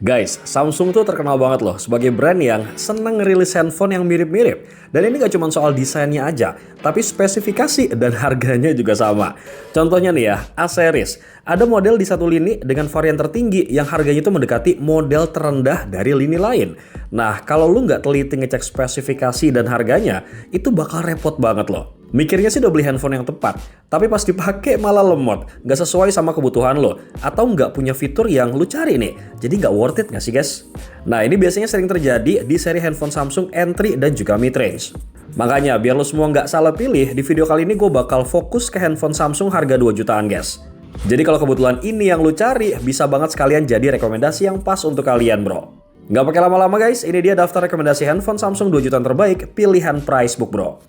Guys, Samsung tuh terkenal banget loh sebagai brand yang seneng ngerilis handphone yang mirip-mirip. Dan ini gak cuma soal desainnya aja, tapi spesifikasi dan harganya juga sama. Contohnya nih ya, A series. Ada model di satu lini dengan varian tertinggi yang harganya itu mendekati model terendah dari lini lain. Nah, kalau lu nggak teliti ngecek spesifikasi dan harganya, itu bakal repot banget loh. Mikirnya sih udah beli handphone yang tepat, tapi pas dipakai malah lemot, nggak sesuai sama kebutuhan lo, atau nggak punya fitur yang lu cari nih. Jadi nggak worth it nggak sih guys? Nah ini biasanya sering terjadi di seri handphone Samsung entry dan juga mid-range. Makanya biar lo semua nggak salah pilih, di video kali ini gue bakal fokus ke handphone Samsung harga 2 jutaan guys. Jadi kalau kebetulan ini yang lu cari, bisa banget sekalian jadi rekomendasi yang pas untuk kalian bro. Nggak pakai lama-lama guys, ini dia daftar rekomendasi handphone Samsung 2 jutaan terbaik pilihan Pricebook bro.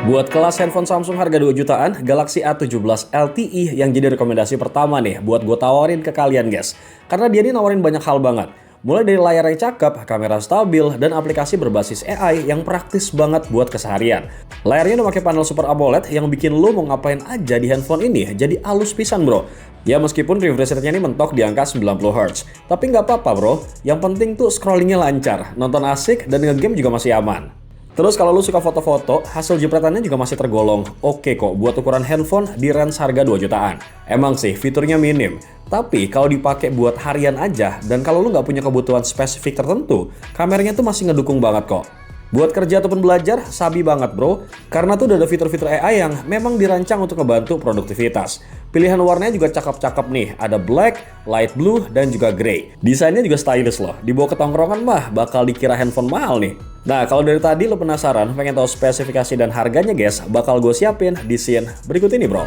Buat kelas handphone Samsung harga 2 jutaan, Galaxy A17 LTE yang jadi rekomendasi pertama nih buat gue tawarin ke kalian guys. Karena dia ini nawarin banyak hal banget. Mulai dari layar yang cakep, kamera stabil, dan aplikasi berbasis AI yang praktis banget buat keseharian. Layarnya udah pakai panel Super AMOLED yang bikin lo mau ngapain aja di handphone ini jadi halus pisan bro. Ya meskipun refresh rate-nya ini mentok di angka 90Hz. Tapi nggak apa-apa bro, yang penting tuh scrollingnya lancar, nonton asik, dan nge-game juga masih aman. Terus kalau lu suka foto-foto, hasil jepretannya juga masih tergolong oke kok buat ukuran handphone di range harga 2 jutaan. Emang sih fiturnya minim, tapi kalau dipakai buat harian aja dan kalau lu nggak punya kebutuhan spesifik tertentu, kameranya tuh masih ngedukung banget kok. Buat kerja ataupun belajar, sabi banget bro, karena tuh udah ada fitur-fitur AI yang memang dirancang untuk ngebantu produktivitas. Pilihan warnanya juga cakep-cakep nih, ada black, light blue, dan juga grey. Desainnya juga stylish loh, dibawa ke tongkrongan mah bakal dikira handphone mahal nih. Nah kalau dari tadi lo penasaran, pengen tahu spesifikasi dan harganya guys, bakal gue siapin di scene berikut ini bro.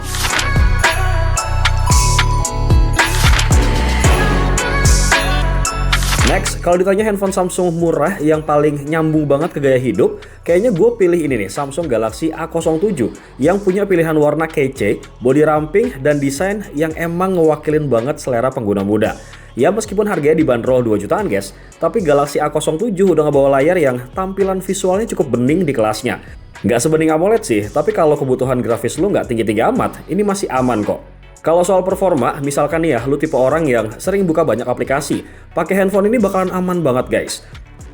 Next, kalau ditanya handphone Samsung murah yang paling nyambung banget ke gaya hidup, kayaknya gue pilih ini nih, Samsung Galaxy A07 yang punya pilihan warna kece, body ramping, dan desain yang emang ngewakilin banget selera pengguna muda. Ya meskipun harganya dibanderol 2 jutaan guys, tapi Galaxy A07 udah ngebawa layar yang tampilan visualnya cukup bening di kelasnya. Nggak sebening AMOLED sih, tapi kalau kebutuhan grafis lu nggak tinggi-tinggi amat, ini masih aman kok. Kalau soal performa, misalkan nih ya, lu tipe orang yang sering buka banyak aplikasi, pakai handphone ini bakalan aman banget guys.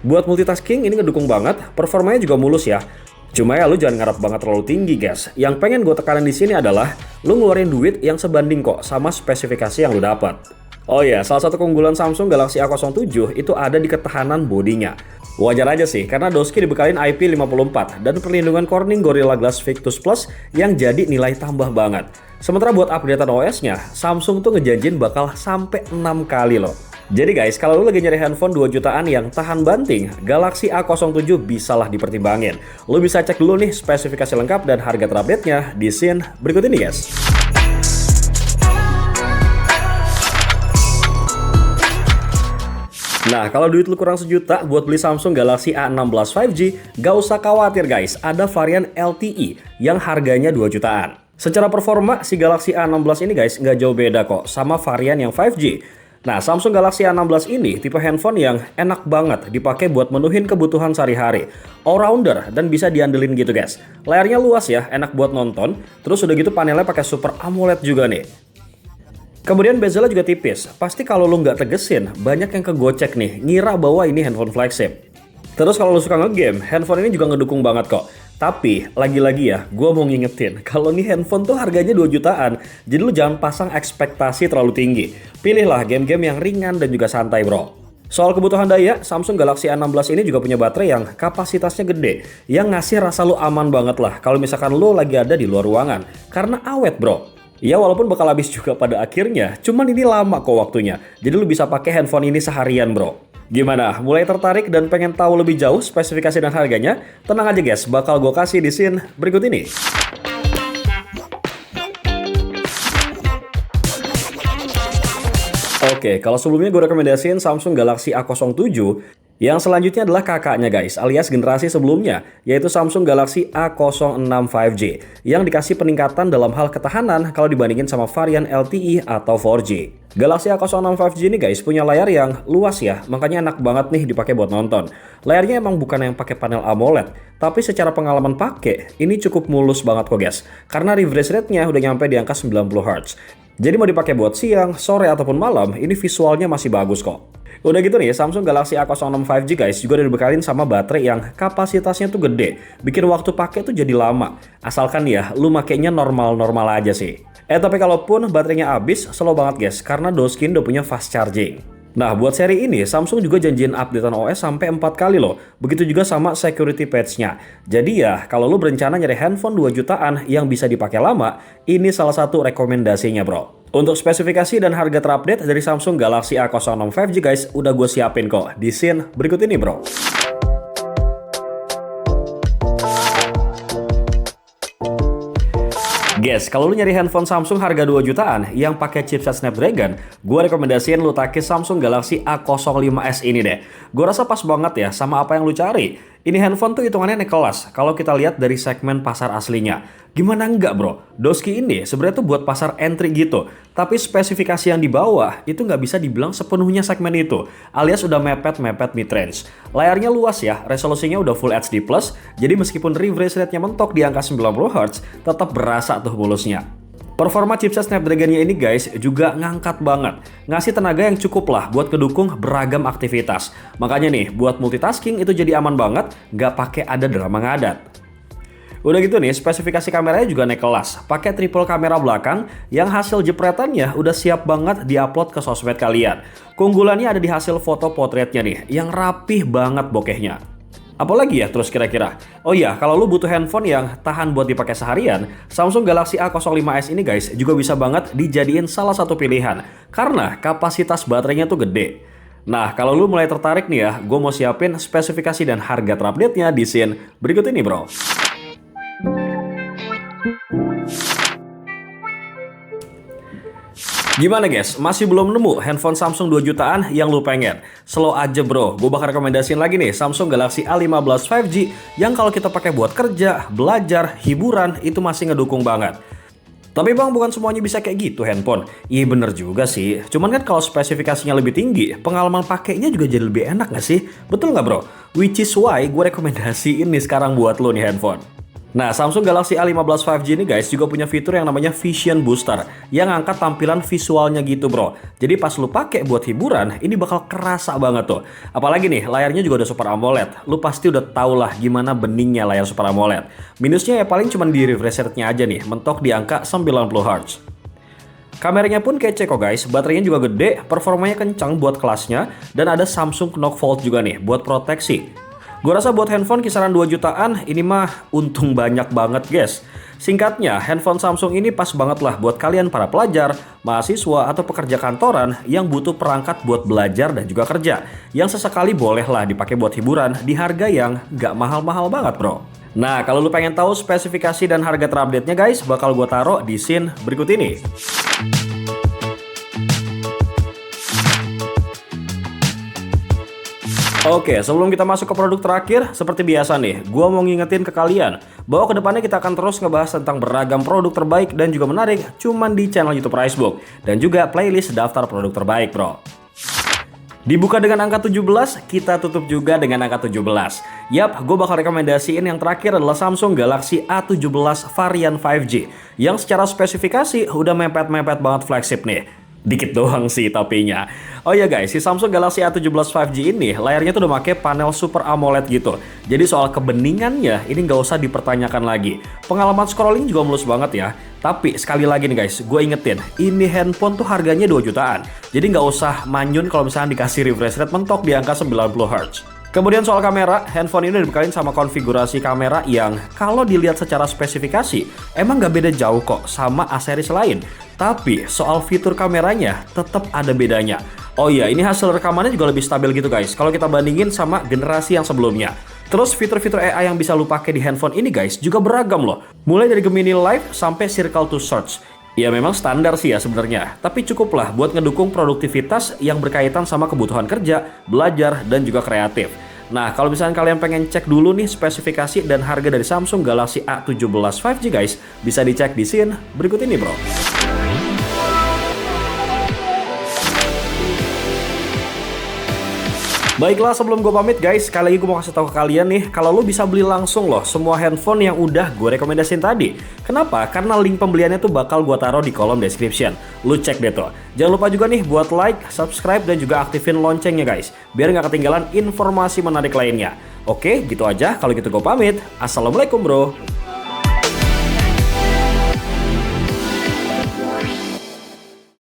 Buat multitasking ini ngedukung banget, performanya juga mulus ya. Cuma ya lu jangan ngarep banget terlalu tinggi guys. Yang pengen gue tekanin di sini adalah lu ngeluarin duit yang sebanding kok sama spesifikasi yang lu dapat. Oh ya, salah satu keunggulan Samsung Galaxy A07 itu ada di ketahanan bodinya. Wajar aja sih, karena doski dibekalin IP54 dan perlindungan Corning Gorilla Glass Victus Plus yang jadi nilai tambah banget. Sementara buat updatean OS-nya, Samsung tuh ngejanjin bakal sampai 6 kali loh. Jadi guys, kalau lu lagi nyari handphone 2 jutaan yang tahan banting, Galaxy A07 bisalah dipertimbangin. Lu bisa cek dulu nih spesifikasi lengkap dan harga terupdate-nya di scene berikut ini guys. Nah, kalau duit lu kurang sejuta buat beli Samsung Galaxy A16 5G, gak usah khawatir guys, ada varian LTE yang harganya 2 jutaan. Secara performa, si Galaxy A16 ini guys nggak jauh beda kok sama varian yang 5G. Nah, Samsung Galaxy A16 ini tipe handphone yang enak banget dipakai buat menuhin kebutuhan sehari-hari. All-rounder dan bisa diandelin gitu guys. Layarnya luas ya, enak buat nonton, terus udah gitu panelnya pakai Super AMOLED juga nih. Kemudian bezelnya juga tipis, pasti kalau lu nggak tegesin, banyak yang kegocek nih, ngira bahwa ini handphone flagship. Terus kalau lu suka nge-game, handphone ini juga ngedukung banget kok. Tapi, lagi-lagi ya, gue mau ngingetin, kalau nih handphone tuh harganya 2 jutaan, jadi lu jangan pasang ekspektasi terlalu tinggi. Pilihlah game-game yang ringan dan juga santai bro. Soal kebutuhan daya, Samsung Galaxy A16 ini juga punya baterai yang kapasitasnya gede, yang ngasih rasa lu aman banget lah kalau misalkan lu lagi ada di luar ruangan, karena awet bro. Ya walaupun bakal habis juga pada akhirnya, cuman ini lama kok waktunya. Jadi lu bisa pakai handphone ini seharian bro. Gimana? Mulai tertarik dan pengen tahu lebih jauh spesifikasi dan harganya? Tenang aja guys, bakal gue kasih di scene berikut ini. Oke, kalau sebelumnya gue rekomendasiin Samsung Galaxy A07, yang selanjutnya adalah kakaknya guys, alias generasi sebelumnya, yaitu Samsung Galaxy A06 5G, yang dikasih peningkatan dalam hal ketahanan kalau dibandingin sama varian LTE atau 4G. Galaxy A06 5G ini guys punya layar yang luas ya, makanya enak banget nih dipakai buat nonton. Layarnya emang bukan yang pakai panel AMOLED, tapi secara pengalaman pakai, ini cukup mulus banget kok guys, karena refresh rate-nya udah nyampe di angka 90 Hz. Jadi mau dipakai buat siang, sore, ataupun malam, ini visualnya masih bagus kok. Udah gitu nih, Samsung Galaxy A06 5G guys juga udah dibekalin sama baterai yang kapasitasnya tuh gede. Bikin waktu pakai tuh jadi lama. Asalkan ya, lu makainya normal-normal aja sih. Tapi kalaupun baterainya habis, slow banget guys, karena Doskin udah punya fast charging. Nah, buat seri ini, Samsung juga janjiin updatean OS sampai 4 kali loh. Begitu juga sama security patch-nya. Jadi ya, kalau lu berencana nyari handphone 2 jutaan yang bisa dipakai lama, ini salah satu rekomendasinya bro. Untuk spesifikasi dan harga terupdate dari Samsung Galaxy A06 5G guys, udah gue siapin kok di scene berikut ini bro. Guys, kalau lu nyari handphone Samsung harga 2 jutaan yang pakai chipset Snapdragon, gue rekomendasiin lu pakai Samsung Galaxy A05s ini deh. Gue rasa pas banget ya sama apa yang lu cari. Ini handphone tuh hitungannya naik kelas kalau kita lihat dari segmen pasar aslinya. Gimana enggak bro? Doski ini sebenarnya tuh buat pasar entry gitu. Tapi spesifikasi yang di bawah itu nggak bisa dibilang sepenuhnya segmen itu. Alias udah mepet-mepet mid-range. Layarnya luas ya, resolusinya udah Full HD+. Jadi meskipun refresh rate-nya mentok di angka 90 Hz, tetap berasa tuh mulusnya. Performa chipset Snapdragon-nya ini guys juga ngangkat banget. Ngasih tenaga yang cukup lah buat kedukung beragam aktivitas. Makanya nih, buat multitasking itu jadi aman banget, nggak pakai ada drama ngadat. Udah gitu nih, spesifikasi kameranya juga naik kelas. Pakai triple kamera belakang yang hasil jepretannya udah siap banget diupload ke sosmed kalian. Keunggulannya ada di hasil foto potretnya nih, yang rapih banget bokehnya. Apalagi ya terus kira-kira? Oh iya, kalau lu butuh handphone yang tahan buat dipakai seharian, Samsung Galaxy A05s ini guys juga bisa banget dijadiin salah satu pilihan. Karena kapasitas baterainya tuh gede. Nah, kalau lu mulai tertarik nih ya, gue mau siapin spesifikasi dan harga terupdate-nya di scene berikut ini bro. Gimana guys? Masih belum nemu handphone Samsung 2 jutaan yang lu pengen? Slow aja bro, gue bakal rekomendasiin lagi nih Samsung Galaxy A15 5G yang kalau kita pakai buat kerja, belajar, hiburan itu masih ngedukung banget. Tapi bang, bukan semuanya bisa kayak gitu handphone. Iya bener juga sih, cuman kan kalau spesifikasinya lebih tinggi, pengalaman pakainya juga jadi lebih enak gak sih? Betul nggak bro? Which is why gue rekomendasiin nih sekarang buat lo nih handphone. Nah, Samsung Galaxy A15 5G ini guys juga punya fitur yang namanya Vision Booster yang angkat tampilan visualnya gitu bro. Jadi pas lu pakai buat hiburan, ini bakal kerasa banget tuh. Apalagi nih, layarnya juga udah Super AMOLED. Lu pasti udah tau lah gimana beningnya layar Super AMOLED. Minusnya ya paling cuma di refresh rate-nya aja nih, mentok di angka 90 Hz. Kameranya pun kece kok guys, baterainya juga gede, performanya kencang buat kelasnya, dan ada Samsung Knock Vault juga nih buat proteksi. Gue rasa buat handphone kisaran 2 jutaan ini mah untung banyak banget guys. Singkatnya, handphone Samsung ini pas banget lah buat kalian para pelajar, mahasiswa, atau pekerja kantoran yang butuh perangkat buat belajar dan juga kerja. Yang sesekali boleh lah dipakai buat hiburan di harga yang gak mahal-mahal banget bro. Nah, kalau lu pengen tahu spesifikasi dan harga terupdate-nya guys, bakal gue taruh di scene berikut ini. Oke, sebelum kita masuk ke produk terakhir, seperti biasa nih, gue mau ngingetin ke kalian bahwa kedepannya kita akan terus ngebahas tentang beragam produk terbaik dan juga menarik cuman di channel YouTube Ricebook dan juga playlist daftar produk terbaik bro. Dibuka dengan angka 17, kita tutup juga dengan angka 17. Yap, gue bakal rekomendasiin yang terakhir adalah Samsung Galaxy A17 varian 5G yang secara spesifikasi udah mepet-mepet banget flagship nih. Dikit doang sih tapinya. Oh ya guys, si Samsung Galaxy A17 5G ini layarnya tuh udah pakai panel Super AMOLED gitu. Jadi soal kebeningannya ini nggak usah dipertanyakan lagi. Pengalaman scrolling juga mulus banget ya. Tapi sekali lagi nih guys, gue ingetin, ini handphone tuh harganya 2 jutaan. Jadi nggak usah manyun kalau misalnya dikasih refresh rate mentok di angka 90 Hz. Kemudian soal kamera, handphone ini dibekalin sama konfigurasi kamera yang kalau dilihat secara spesifikasi emang nggak beda jauh kok sama A-series lain. Tapi soal fitur kameranya tetap ada bedanya. Oh iya, ini hasil rekamannya juga lebih stabil gitu guys kalau kita bandingin sama generasi yang sebelumnya. Terus fitur-fitur AI yang bisa lu pakai di handphone ini guys juga beragam loh. Mulai dari Gemini Live sampai Circle to Search. Ya memang standar sih ya sebenarnya, tapi cukuplah buat ngedukung produktivitas yang berkaitan sama kebutuhan kerja, belajar, dan juga kreatif. Nah, kalau misalnya kalian pengen cek dulu nih spesifikasi dan harga dari Samsung Galaxy A17 5G guys, bisa dicek di scene berikut ini bro. Baiklah, sebelum gue pamit guys, sekali lagi gue mau kasih tahu ke kalian nih, kalau lo bisa beli langsung loh semua handphone yang udah gue rekomendasiin tadi. Kenapa? Karena link pembeliannya tuh bakal gue taruh di kolom description. Lu cek deh tuh. Jangan lupa juga nih buat like, subscribe, dan juga aktifin loncengnya guys, biar nggak ketinggalan informasi menarik lainnya. Oke, gitu aja. Kalau gitu gue pamit. Assalamualaikum bro.